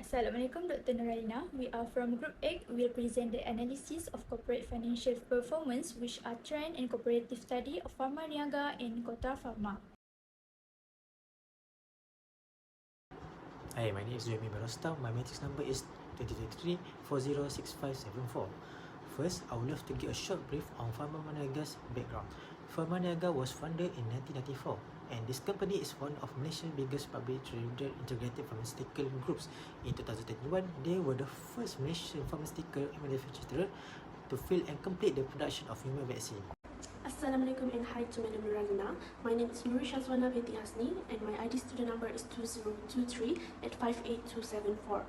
Assalamualaikum, Dr. Nuraina. We are from Group 8. We will present the analysis of corporate financial performance, which are trend and comparative study of Pharmaniaga and Kotra Pharma. Hi, my name is Jamie Barosta. My matrix number is 2023-406574. First, I would love to give a short brief on Pharmaniaga's background. Pharmaniaga was founded in 1994, and this company is one of Malaysia's biggest publicly traded integrated pharmaceutical groups. In 2021, they were the first Malaysian pharmaceutical manufacturer to fill and complete the production of human vaccine. Assalamualaikum and hi to Madam Nuralina. My name is Nur Shazwana Binti Hasni and my ID student number is 2023 at 58274.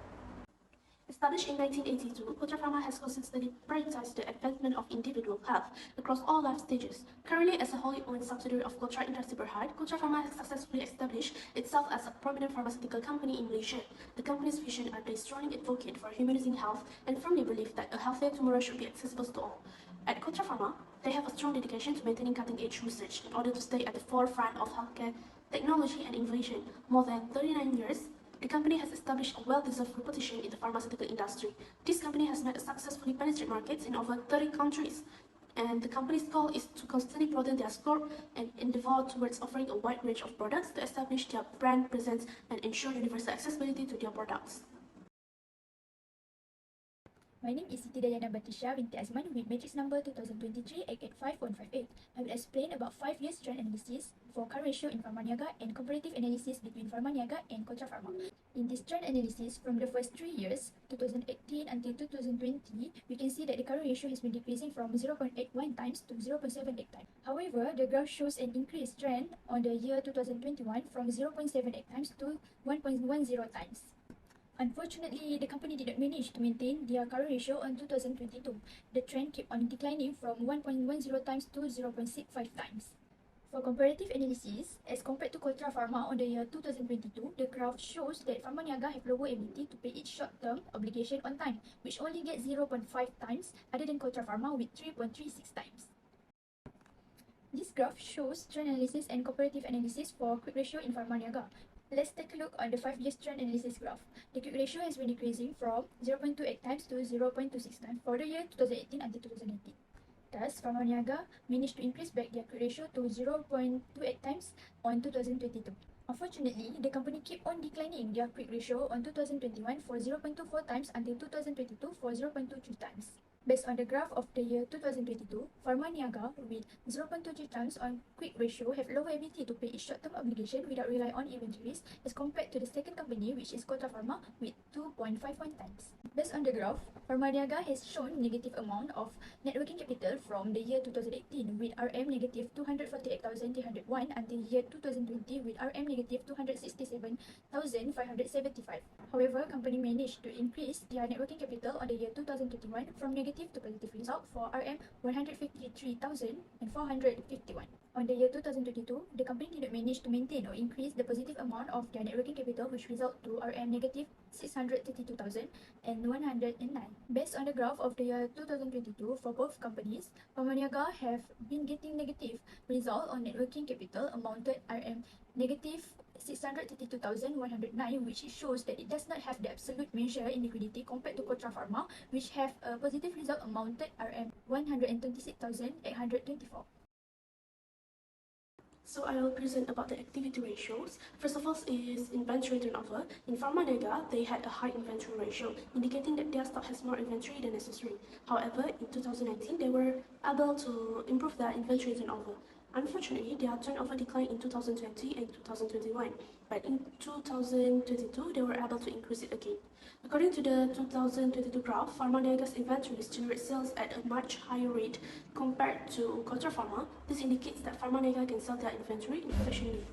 Established in 1982, Kotra Pharma has consistently prioritized the advancement of individual health across all life stages. Currently, as a wholly owned subsidiary of Kotra Industri Berhad, Kotra Pharma has successfully established itself as a prominent pharmaceutical company in Malaysia. The company's vision are a strong advocate for humanizing health and firmly believe that a healthier tomorrow should be accessible to all. At Kotra Pharma, they have a strong dedication to maintaining cutting-edge research in order to stay at the forefront of healthcare technology and innovation. More than 39 years, the company has established a well-deserved reputation in the pharmaceutical industry. This company has successfully penetrated markets in over 30 countries, and the company's goal is to constantly broaden their scope and endeavor towards offering a wide range of products to establish their brand presence and ensure universal accessibility to their products. My name is Siti Dayana Batisha binti Azman with matrix number 2023-885158. I will explain about 5 years trend analysis for current ratio in Pharmaniaga and comparative analysis between Pharmaniaga and Kotra Pharma. In this trend analysis, from the first 3 years, 2018 until 2020, we can see that the current ratio has been decreasing from 0.81 times to 0.78 times. However, the graph shows an increased trend on the year 2021 from 0.78 times to 1.10 times. Unfortunately, the company did not manage to maintain their current ratio on 2022. The trend kept on declining from 1.10 times to 0.65 times. For comparative analysis, as compared to Kotra Pharma on the year 2022, the graph shows that Pharmaniaga have lower ability to pay its short-term obligation on time, which only gets 0.5 times, other than Kotra Pharma with 3.36 times. This graph shows trend analysis and comparative analysis for quick ratio in Pharmaniaga. Let's take a look on the 5 years trend analysis graph. The quick ratio has been decreasing from 0.28 times to 0.26 times for the year 2018 until 2019. Thus, Pharmaniaga managed to increase back their quick ratio to 0.28 times on 2022. Unfortunately, the company kept on declining their quick ratio on 2021 for 0.24 times until 2022 for 0.23 times. Based on the graph of the year 2022, Pharmaniaga with 0.23 times on quick ratio have lower ability to pay its short-term obligation without relying on inventories as compared to the second company, which is Kotra Pharma with 2.51 times. Based on the graph, Pharmaniaga has shown negative amount of net working capital from the year 2018 with RM negative 248,301 until year 2020 with RM negative 267,575. However, company managed to increase their net working capital on the year 2021 from negative to positive result for RM 153,451. On the year 2022, the company did not manage to maintain or increase the positive amount of their net working capital, which result to RM negative 632,109. Based on the graph of the year 2022 for both companies, Pharmaniaga have been getting negative result on net working capital amounted RM negative 632,109, which shows that it does not have the absolute measure in liquidity compared to Kotra Pharma, which have a positive result amounted RM 126,824. So I will present about the activity ratios. First of all is inventory turnover. In Pharmaniaga, they had a high inventory ratio, indicating that their stock has more inventory than necessary. However, in 2019, they were able to improve their inventory turnover. Unfortunately, their turnover declined in 2020 and 2021, but in 2022, they were able to increase it again. According to the 2022 graph, Pharmaniaga's inventories generate sales at a much higher rate compared to Kotra Pharma. This indicates that Pharmaniaga can sell their inventory efficiently.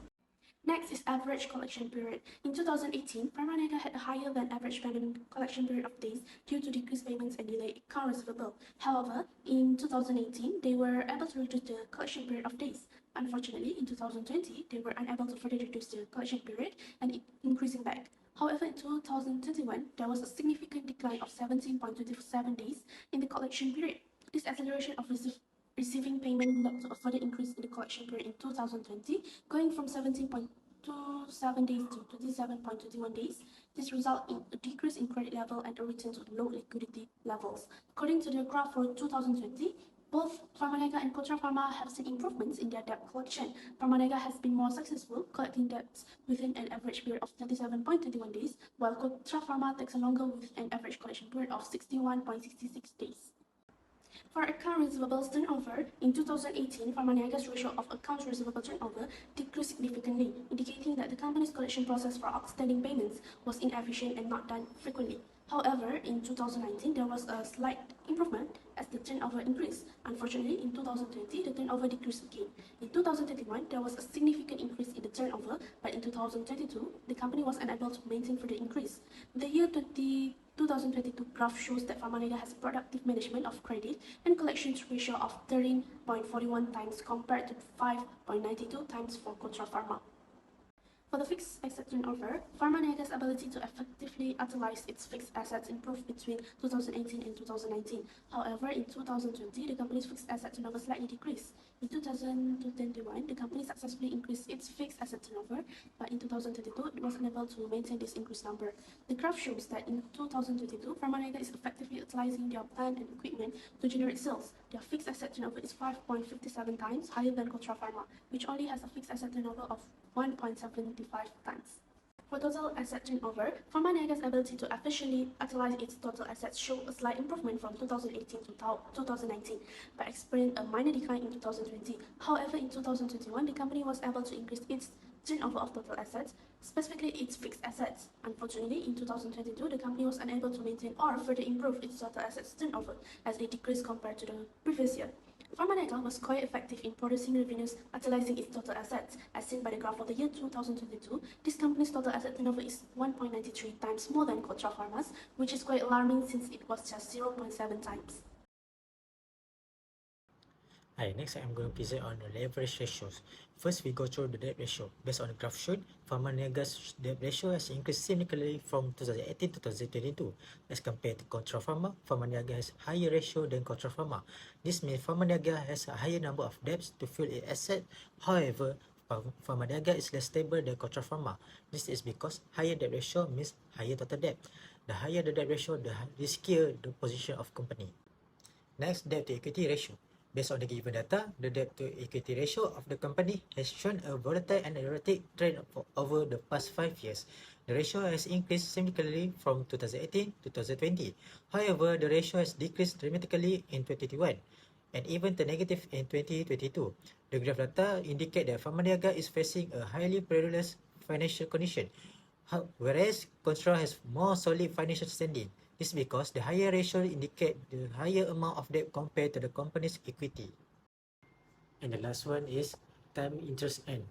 Next is average collection period. In 2018, Pharmaniaga had a higher than average payment collection period of days due to decreased payments and delayed account receivable. However, in 2018, they were able to reduce the collection period of days. Unfortunately, in 2020, they were unable to further reduce the collection period and increasing back. However, in 2021, there was a significant decline of 17.27 days in the collection period. This acceleration of receiving payment led to a further increase in the collection period in 2020, going from 17.27 27 days to 27.21 days. This results in a decrease in credit level and a return to low liquidity levels. According to the graph for 2020, both Pharmaniaga and Kotra Pharma have seen improvements in their debt collection. Pharmaniaga has been more successful collecting debts within an average period of 37.21 days, while Kotra Pharma takes longer with an average collection period of 61.66 days. For account receivables turnover, in 2018, Pharmaniaga's ratio of accounts receivable turnover decreased significantly, indicating that the company's collection process for outstanding payments was inefficient and not done frequently. However, in 2019, there was a slight improvement as the turnover increased. Unfortunately, in 2020, the turnover decreased again. In 2021, there was a significant increase in the turnover, but in 2022, the company was unable to maintain further increase. The year 2022 graph shows that Pharmaniaga has productive management of credit and collections ratio of 13.41 times compared to 5.92 times for Kotra Pharma. For the fixed asset turnover, Pharmaniaga's ability to effectively utilize its fixed assets improved between 2018 and 2019. However, in 2020, the company's fixed asset turnover slightly decreased. In 2021, the company successfully increased its fixed asset turnover, but in 2022, it was unable to maintain this increased number. The graph shows that in 2022, Pharmaniaga is effectively utilizing their plant and equipment to generate sales. Their fixed asset turnover is 5.57 times higher than Kotra Pharma, which only has a fixed asset turnover of 1.75 times. For total asset turnover, Pharmaniaga's ability to efficiently utilize its total assets showed a slight improvement from 2018 to 2019, but experienced a minor decline in 2020. However, in 2021, the company was able to increase its turnover of total assets, specifically its fixed assets. Unfortunately, in 2022, the company was unable to maintain or further improve its total assets turnover as it decreased compared to the previous year. Pharmaniaga was quite effective in producing revenues utilizing its total assets. As seen by the graph for the year 2022, this company's total asset turnover is 1.93 times more than Kotra Pharma's, which is quite alarming since it was just 0.7 times. Hi, next I'm going to present on the leverage ratios. First, we go through the debt ratio. Based on the graph shown, Pharmaniaga's debt ratio has increased significantly from 2018 to 2022. As compared to Kotra Pharma, Pharmaniaga has higher ratio than Kotra Pharma. This means Pharmaniaga has a higher number of debts to fuel its asset. However, Pharmaniaga is less stable than Kotra Pharma. This is because higher debt ratio means higher total debt. The higher the debt ratio, the riskier the position of company. Next, debt to equity ratio. Based on the given data, the debt to equity ratio of the company has shown a volatile and erratic trend over the past 5 years. The ratio has increased significantly from 2018 to 2020. However, the ratio has decreased dramatically in 2021 and even turned negative in 2022. The graph data indicate that Pharmaniaga is facing a highly perilous financial condition, whereas Kotra has more solid financial standing. This is because the higher ratio indicate the higher amount of debt compared to the company's equity. And the last one is time interest earned.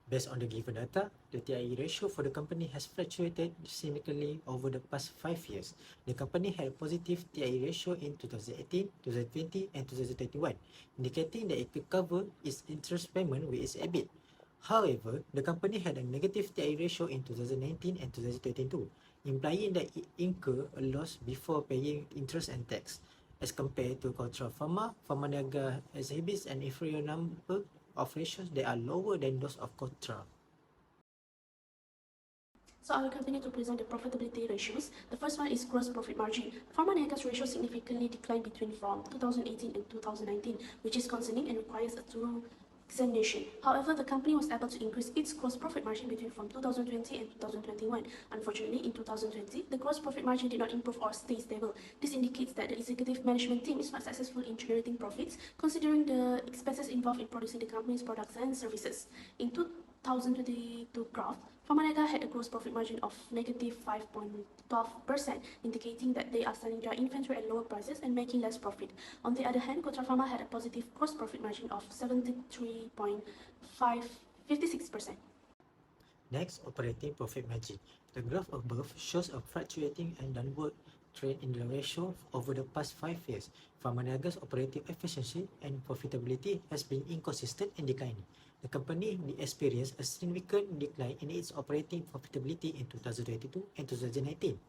Based on the given data, the TIE ratio for the company has fluctuated significantly over the past 5 years. The company had a positive TIE ratio in 2018, 2020, and 2021, indicating that it could cover its interest payment with its EBIT. However, the company had a negative TIE ratio in 2019 and 2022, implying that it incurred a loss before paying interest and tax. As compared to Kotra Pharma, Pharmaniaga exhibits an inferior number of ratios that are lower than those of Kotra. So I will continue to present the profitability ratios. The first one is gross profit margin. Pharmaniaga's ratio significantly declined between from 2018 and 2019, which is concerning and requires a thorough examination. However, the company was able to increase its gross profit margin between from 2020 and 2021. Unfortunately, in 2020, the gross profit margin did not improve or stay stable. This indicates that the executive management team is not successful in generating profits, considering the expenses involved in producing the company's products and services. In 2022 graph, Pharmaniaga had a gross profit margin of negative 5.12%, indicating that they are selling their inventory at lower prices and making less profit. On the other hand, Kotra Pharma had a positive gross profit margin of 73.56%. Next, operating profit margin. The graph above shows a fluctuating and downward trend in the ratio over the past 5 years. Pharmaniaga's operating efficiency and profitability has been inconsistent and declining. The company experienced a significant decline in its operating profitability in 2022 and 2019.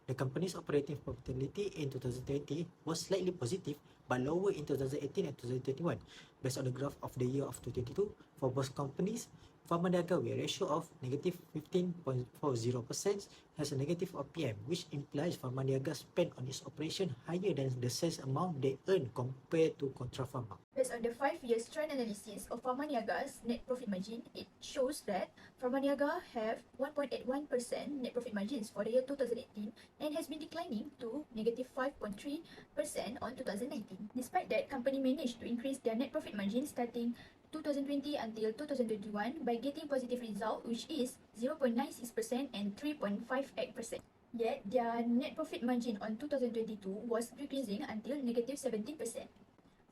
The company's operating profitability in 2020 was slightly positive but lower in 2018 and 2021. Based on the graph of the year of 2022, for both companies, Pharmaniaga, with a ratio of negative 15.40%, has a negative OPM, which implies Pharmaniaga spent on its operation higher than the sales amount they earn compared to Kotra Pharma. Based on the 5-year trend analysis of Pharmaniaga's net profit margin, it shows that Pharmaniaga have 1.81% net profit margins for the year 2018 and has been declining to negative 5.3% on 2019. Despite that, company managed to increase their net profit margin starting 2020 until 2021 by getting positive result, which is 0.96% and 3.58%. Yet, their net profit margin on 2022 was decreasing until negative 17%.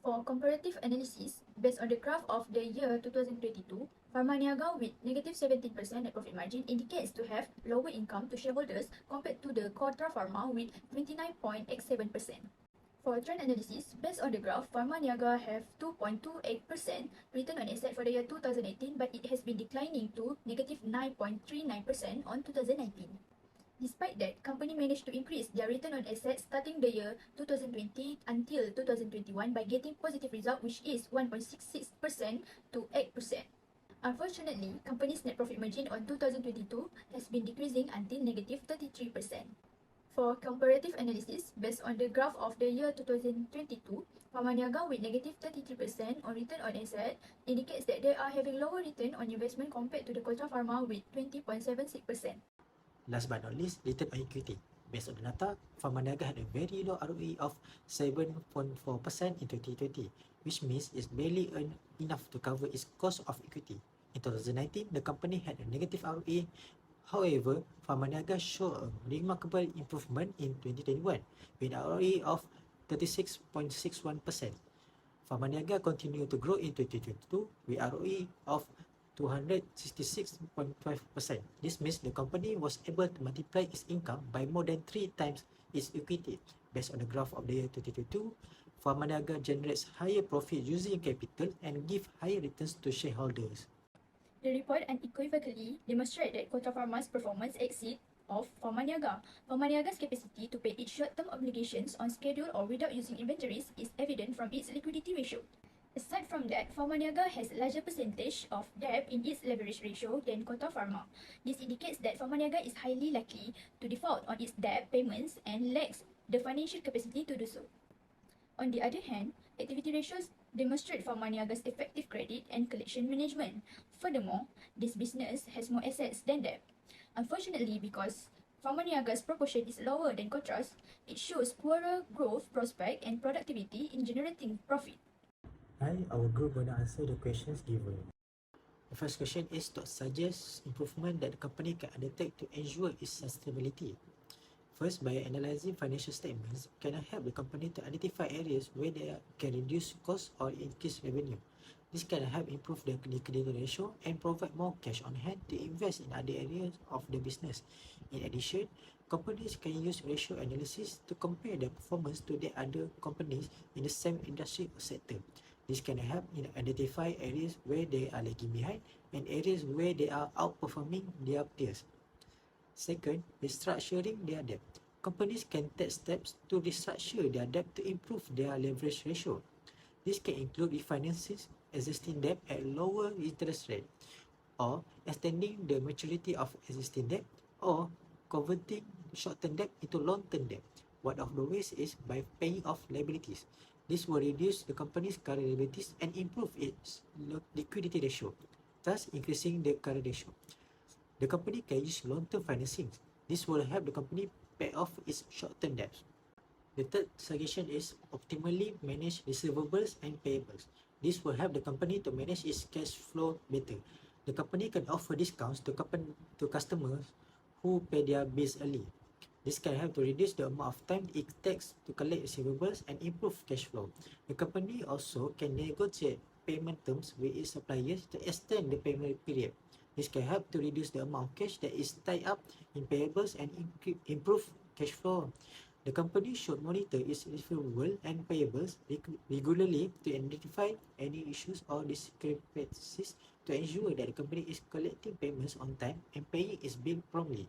For comparative analysis, based on the graph of the year 2022, Pharmaniaga with negative 17% net profit margin indicates to have lower income to shareholders compared to the Kotra Pharma with 29.87%. For trend analysis, based on the graph, Pharmaniaga have 2.28% return on asset for the year 2018, but it has been declining to negative 9.39% on 2019. Despite that, company managed to increase their return on assets starting the year 2020 until 2021 by getting positive result, which is 1.66% to 8%. Unfortunately, company's net profit margin on 2022 has been decreasing until negative 33%. For comparative analysis, based on the graph of the year 2022, Pharmaniaga with negative 33% on return on asset indicates that they are having lower return on investment compared to the Kotra Pharma with 20.76%. Last but not least, return on equity. Based on the data, Pharmaniaga had a very low ROE of 7.4% in 2020, which means it's barely earned enough to cover its cost of equity. In 2019, the company had a negative ROE. However, Pharmaniaga showed a remarkable improvement in 2021 with an ROE of 36.61%. Pharmaniaga continued to grow in 2022 with ROE of 266.5%. This means the company was able to multiply its income by more than 3 times its equity. Based on the graph of the year 2022, Pharmaniaga generates higher profit using capital and give higher returns to shareholders. The report unequivocally demonstrates that Kotra Pharma's performance exceeds of Pharmaniaga. Pharmaniaga's capacity to pay its short-term obligations on schedule or without using inventories is evident from its liquidity ratio. Aside from that, Pharmaniaga has a larger percentage of debt in its leverage ratio than Kotra Pharma. This indicates that Pharmaniaga is highly likely to default on its debt payments and lacks the financial capacity to do so. On the other hand, activity ratios demonstrate Pharmaniaga's effective credit and collection management. Furthermore, this business has more assets than debt. Unfortunately, because Pharmaniaga's proportion is lower than Kotra's, it shows poorer growth prospect and productivity in generating profit. Hi, our group will answer the questions given. The first question is to suggest improvement that the company can undertake to ensure its sustainability. First, by analyzing financial statements, can help the company to identify areas where they can reduce costs or increase revenue. This can help improve the liquidity ratio and provide more cash on hand to invest in other areas of the business. In addition, companies can use ratio analysis to compare their performance to the other companies in the same industry or sector. This can help identify areas where they are lagging behind and areas where they are outperforming their peers. Second, restructuring their debt. Companies can take steps to restructure their debt to improve their leverage ratio. This can include refinancing existing debt at lower interest rate, or extending the maturity of existing debt, or converting short-term debt into long-term debt. One of the ways is by paying off liabilities. This will reduce the company's current liabilities and improve its liquidity ratio, thus increasing the current ratio. The company can use long-term financing. This will help the company pay off its short-term debts. The third suggestion is optimally manage receivables and payables. This will help the company to manage its cash flow better. The company can offer discounts to customers who pay their bills early. This can help to reduce the amount of time it takes to collect receivables and improve cash flow. The company also can negotiate payment terms with its suppliers to extend the payment period. This can help to reduce the amount of cash that is tied up in payables and improve cash flow. The company should monitor its receivables and payables regularly to identify any issues or discrepancies to ensure that the company is collecting payments on time and paying its bill promptly.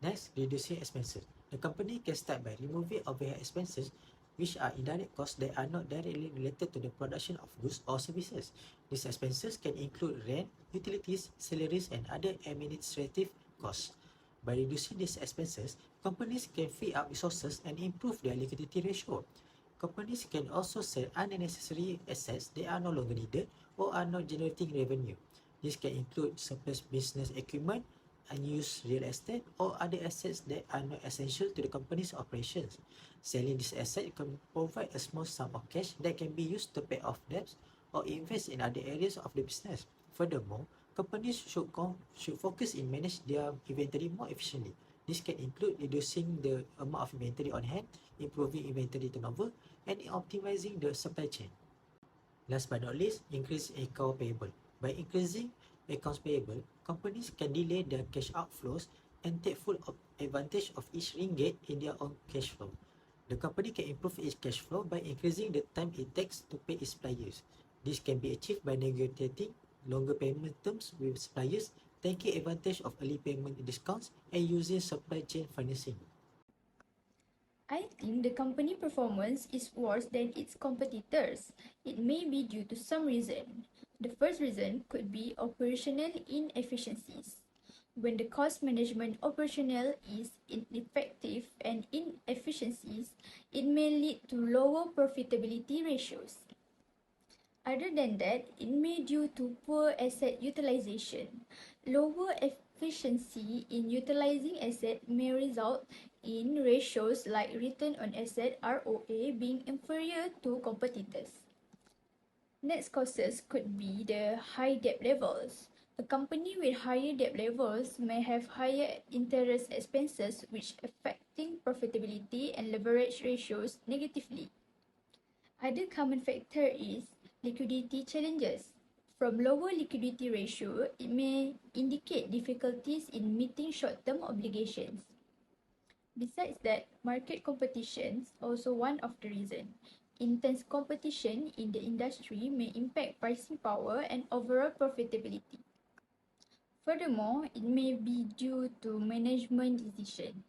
Next, reducing expenses. The company can start by removing overhead expenses which are indirect costs that are not directly related to the production of goods or services. These expenses can include rent, utilities, salaries, and other administrative costs. By reducing these expenses, companies can free up resources and improve their liquidity ratio. Companies can also sell unnecessary assets that are no longer needed or are not generating revenue. This can include surplus business equipment, unused real estate, or other assets that are not essential to the company's operations. Selling this asset can provide a small sum of cash that can be used to pay off debts or invest in other areas of the business. Furthermore, companies should focus in manage their inventory more efficiently. This can include reducing the amount of inventory on hand, improving inventory turnover, and optimizing the supply chain. Last but not least, increase account payable. By increasing accounts payable, companies can delay their cash outflows and take full advantage of each ringgit in their own cash flow. The company can improve its cash flow by increasing the time it takes to pay its suppliers. This can be achieved by negotiating longer payment terms with suppliers, taking advantage of early payment discounts, and using supply chain financing. I think the company performance is worse than its competitors. It may be due to some reason. The first reason could be operational inefficiencies. When the cost management operational is ineffective and inefficiencies, it may lead to lower profitability ratios. Other than that, it may due to poor asset utilization. Lower efficiency in utilizing asset may result in ratios like return on asset ROA being inferior to competitors. Next causes could be the high debt levels. A company with higher debt levels may have higher interest expenses which affecting profitability and leverage ratios negatively. Other common factor is liquidity challenges. From lower liquidity ratio, it may indicate difficulties in meeting short-term obligations. Besides that, market competition is also one of the reasons. Intense competition in the industry may impact pricing power and overall profitability. Furthermore, it may be due to management decision,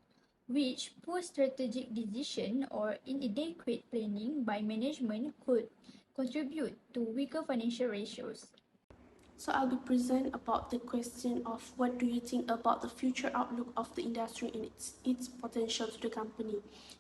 which poor strategic decision or inadequate planning by management could contribute to weaker financial ratios. So I'll be present about the question of what do you think about the future outlook of the industry and its potential to the company.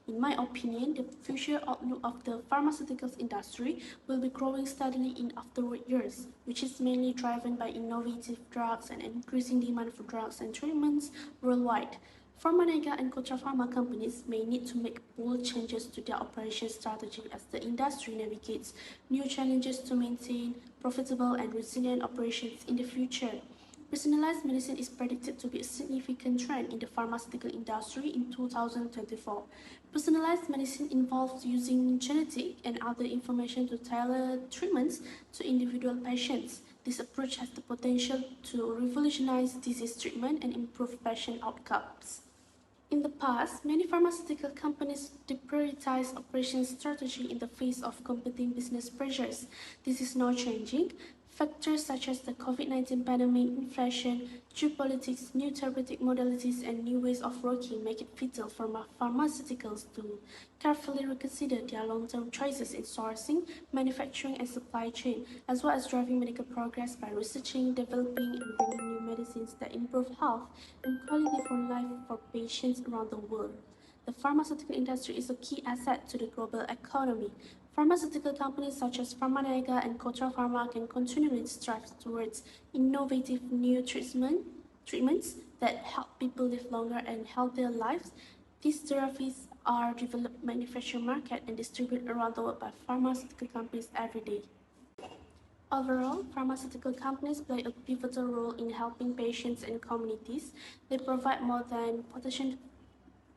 In my opinion, the future outlook of the pharmaceuticals industry will be growing steadily in afterward years, which is mainly driven by innovative drugs and increasing demand for drugs and treatments worldwide. Pharmaniaga and Kotra Pharma companies may need to make bold changes to their operation strategy as the industry navigates new challenges to maintain profitable and resilient operations in the future. Personalized medicine is predicted to be a significant trend in the pharmaceutical industry in 2024. Personalized medicine involves using genetic and other information to tailor treatments to individual patients. This approach has the potential to revolutionize disease treatment and improve patient outcomes. In the past, many pharmaceutical companies deprioritized operations strategy in the face of competing business pressures. This is now changing. Factors such as the COVID-19 pandemic, inflation, geopolitics, new therapeutic modalities, and new ways of working make it vital for pharmaceuticals to carefully reconsider their long-term choices in sourcing, manufacturing, and supply chain, as well as driving medical progress by researching, developing, and bringing new medicines that improve health and quality of life for patients around the world. The pharmaceutical industry is a key asset to the global economy. Pharmaceutical companies such as Pharmaniaga and Kotra Pharma can continually strive towards innovative new treatments that help people live longer and healthier lives. These therapies are developed, manufactured, marketed, and distributed around the world by pharmaceutical companies every day. Overall, pharmaceutical companies play a pivotal role in helping patients and communities. They provide more than potential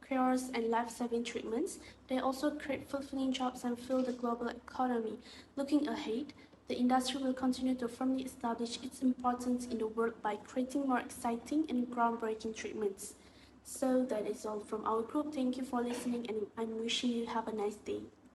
cures and life-saving treatments. They also create fulfilling jobs and fuel the global economy. Looking ahead, the industry will continue to firmly establish its importance in the world by creating more exciting and groundbreaking treatments. So that is all from our group. Thank you for listening and I'm wishing you have a nice day.